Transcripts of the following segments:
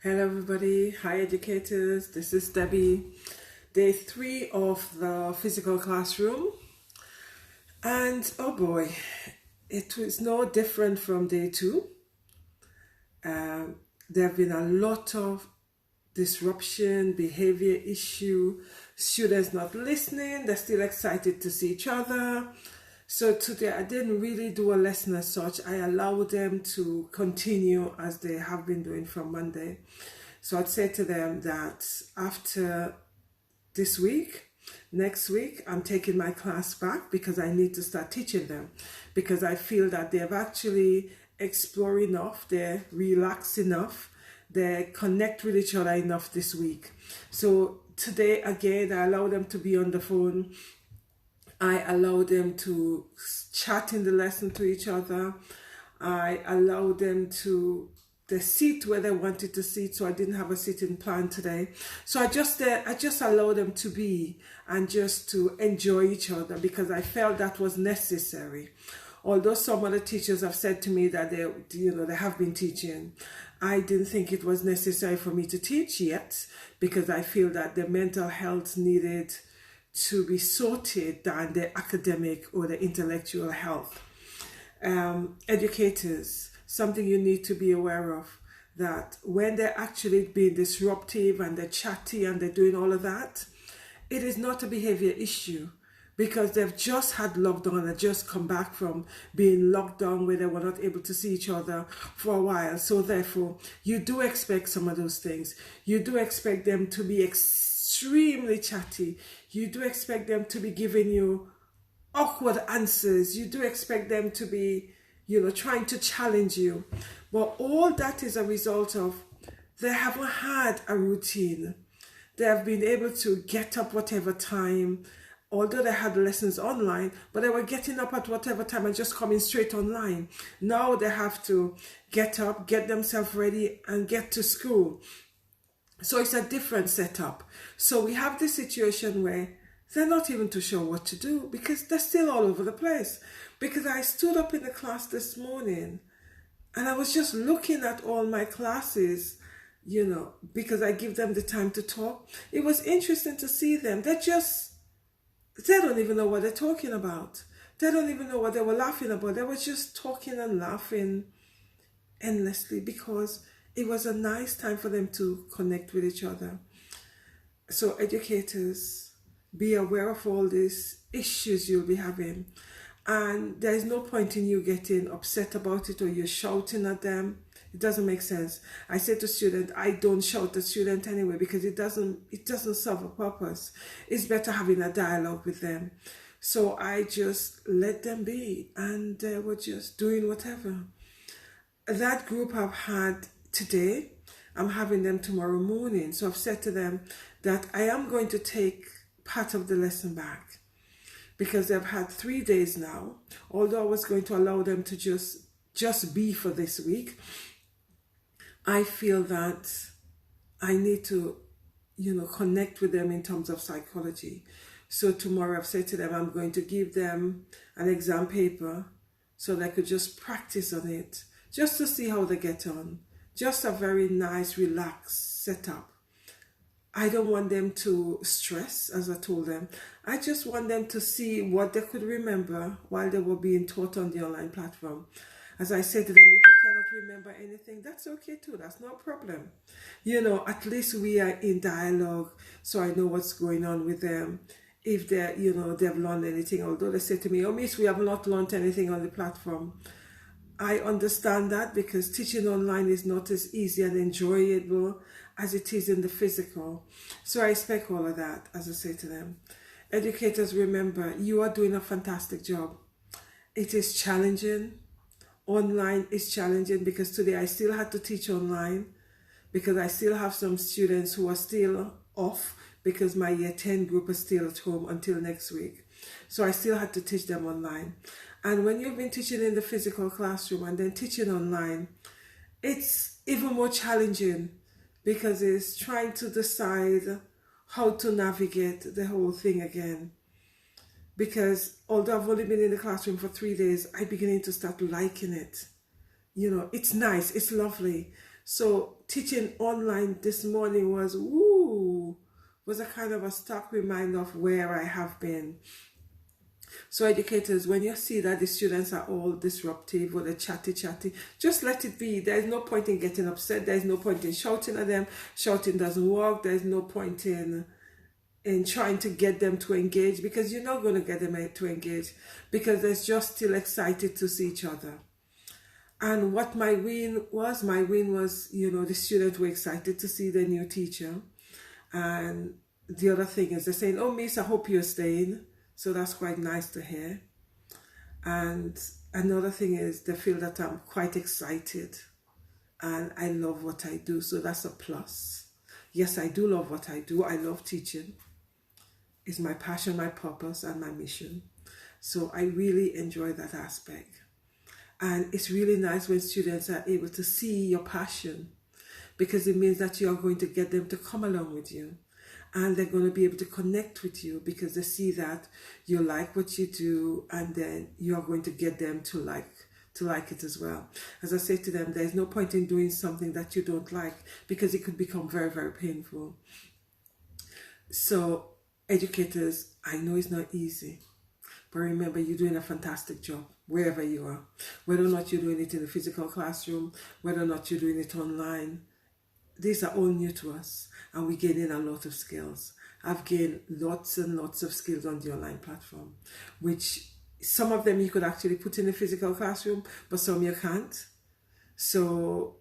Hello everybody, hi educators, this is Debbie. Day 3 of the physical classroom, and oh boy, it was no different from day 2. There have been a lot of disruption, behavior issue, students not listening, they're still excited to see each other. So today I didn't really do a lesson as such. I allowed them to continue as they have been doing from Monday. So I'd say to them that after this week, next week, I'm taking my class back because I need to start teaching them, because I feel that they've actually explored enough, they're relaxed enough, they connect with each other enough this week. So today again, I allow them to be on the phone. I allow them to chat in the lesson to each other. I allow them to sit where they wanted to sit, so I didn't have a sitting plan today. So I just allow them to be and just to enjoy each other, because I felt that was necessary. Although some other teachers have said to me that they have been teaching, I didn't think it was necessary for me to teach yet, because I feel that the mental health needed to be sorted than the academic or the intellectual health. Educators, something you need to be aware of, that when they're actually being disruptive and they're chatty and they're doing all of that, it is not a behavior issue, because they've just had lockdown and just come back from being locked down where they were not able to see each other for a while. So therefore, you do expect some of those things. You do expect them to be extremely chatty. You do expect them to be giving you awkward answers. You do expect them to be, trying to challenge you. But all that is a result of they haven't had a routine. They have been able to get up whatever time, although they had lessons online, but they were getting up at whatever time and just coming straight online. Now they have to get up, get themselves ready, and get to school. So it's a different setup. So we have this situation where they're not even too sure what to do, because they're still all over the place. Because I stood up in the class this morning and I was just looking at all my classes, because I give them the time to talk. It was interesting to see them. They don't even know what they're talking about. They don't even know what they were laughing about. They were just talking and laughing endlessly, because it was a nice time for them to connect with each other. So educators, be aware of all these issues you'll be having. And there's no point in you getting upset about it or you're shouting at them. It doesn't make sense. I say to students, I don't shout at students anyway, because it doesn't serve a purpose. It's better having a dialogue with them. So I just let them be, and they were just doing whatever. That group I've had today, I'm having them tomorrow morning. So I've said to them that I am going to take part of the lesson back, because they've had 3 days now. Although I was going to allow them to just be for this week, I feel that I need to, connect with them in terms of psychology. So tomorrow I've said to them, I'm going to give them an exam paper so they could just practice on it, just to see how they get on. Just a very nice, relaxed setup. I don't want them to stress, as I told them. I just want them to see what they could remember while they were being taught on the online platform. As I said to them, if you cannot remember anything, that's okay too. That's no problem. At least we are in dialogue, so I know what's going on with them. If they're, they've learned anything, although they say to me, oh, miss, we have not learned anything on the platform. I understand that, because teaching online is not as easy and enjoyable as it is in the physical. So I expect all of that, as I say to them. Educators, remember, you are doing a fantastic job. It is challenging. Online is challenging, because today I still had to teach online, because I still have some students who are still off, because my year 10 group is still at home until next week. So I still had to teach them online. And when you've been teaching in the physical classroom and then teaching online, it's even more challenging, because it's trying to decide how to navigate the whole thing again. Because although I've only been in the classroom for 3 days, I'm beginning to start liking it. It's nice, it's lovely. So teaching online this morning was a kind of a stark reminder of where I have been. So educators, when you see that the students are all disruptive or they're chatty, just let it be. There's no point in getting upset. There's no point in shouting at them. Shouting doesn't work. There's no point in trying to get them to engage, because you're not going to get them to engage, because they're just still excited to see each other. And what my win was, the students were excited to see their new teacher. And the other thing is they're saying, "Oh, Miss, I hope you're staying." So that's quite nice to hear. And another thing is they feel that I'm quite excited and I love what I do. So that's a plus. Yes, I do love what I do. I love teaching. It's my passion, my purpose, and my mission. So I really enjoy that aspect. And it's really nice when students are able to see your passion, because it means that you are going to get them to come along with you. And they're going to be able to connect with you because they see that you like what you do, and then you are going to get them to like it as well. As I say to them, there's no point in doing something that you don't like, because it could become very, very painful. So educators, I know it's not easy, but remember, you're doing a fantastic job wherever you are. Whether or not you're doing it in a physical classroom, whether or not you're doing it online, these are all new to us, and we're gaining a lot of skills. I've gained lots and lots of skills on the online platform, which some of them you could actually put in a physical classroom, but some you can't. So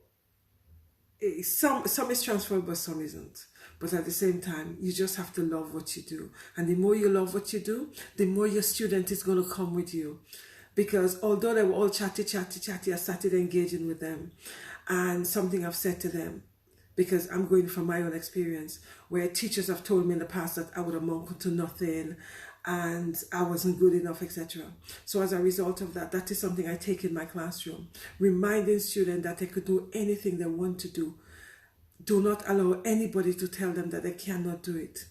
some is transferable, some isn't. But at the same time, you just have to love what you do. And the more you love what you do, the more your student is going to come with you. Because although they were all chatty, I started engaging with them. And something I've said to them, because I'm going from my own experience, where teachers have told me in the past that I would amount to nothing and I wasn't good enough, etc. So as a result of that, that is something I take in my classroom, reminding students that they could do anything they want to do. Do not allow anybody to tell them that they cannot do it.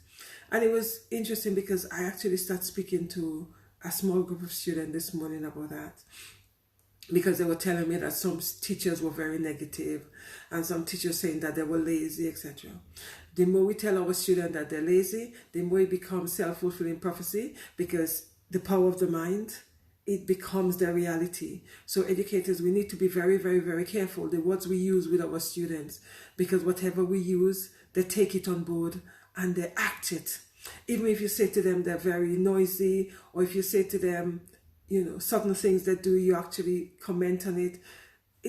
And it was interesting because I actually started speaking to a small group of students this morning about that, because they were telling me that some teachers were very negative and some teachers saying that they were lazy, etc. The more we tell our students that they're lazy, the more it becomes self-fulfilling prophecy, because the power of the mind, it becomes their reality. So educators, we need to be very, very, very careful the words we use with our students, because whatever we use, they take it on board and they act it. Even if you say to them they're very noisy, or if you say to them, certain things they do, you actually comment on it,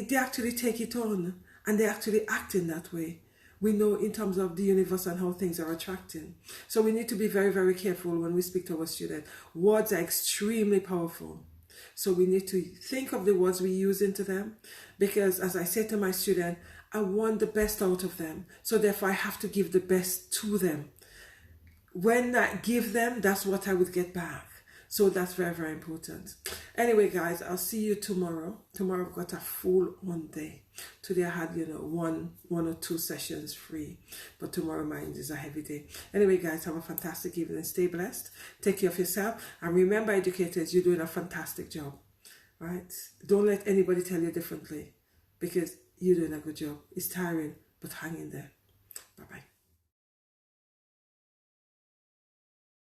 they actually take it on and they actually act in that way. We know in terms of the universe and how things are attracting. So we need to be very, very careful when we speak to our students. Words are extremely powerful. So we need to think of the words we use into them, because as I say to my student, I want the best out of them. So therefore I have to give the best to them. When I give them, that's what I would get back. So that's very, very important. Anyway, guys, I'll see you tomorrow. Tomorrow I've got a full on day. Today I had, one or two sessions free. But tomorrow mine is a heavy day. Anyway, guys, have a fantastic evening. Stay blessed. Take care of yourself. And remember, educators, you're doing a fantastic job. Right? Don't let anybody tell you differently, because you're doing a good job. It's tiring, but hang in there. Bye-bye.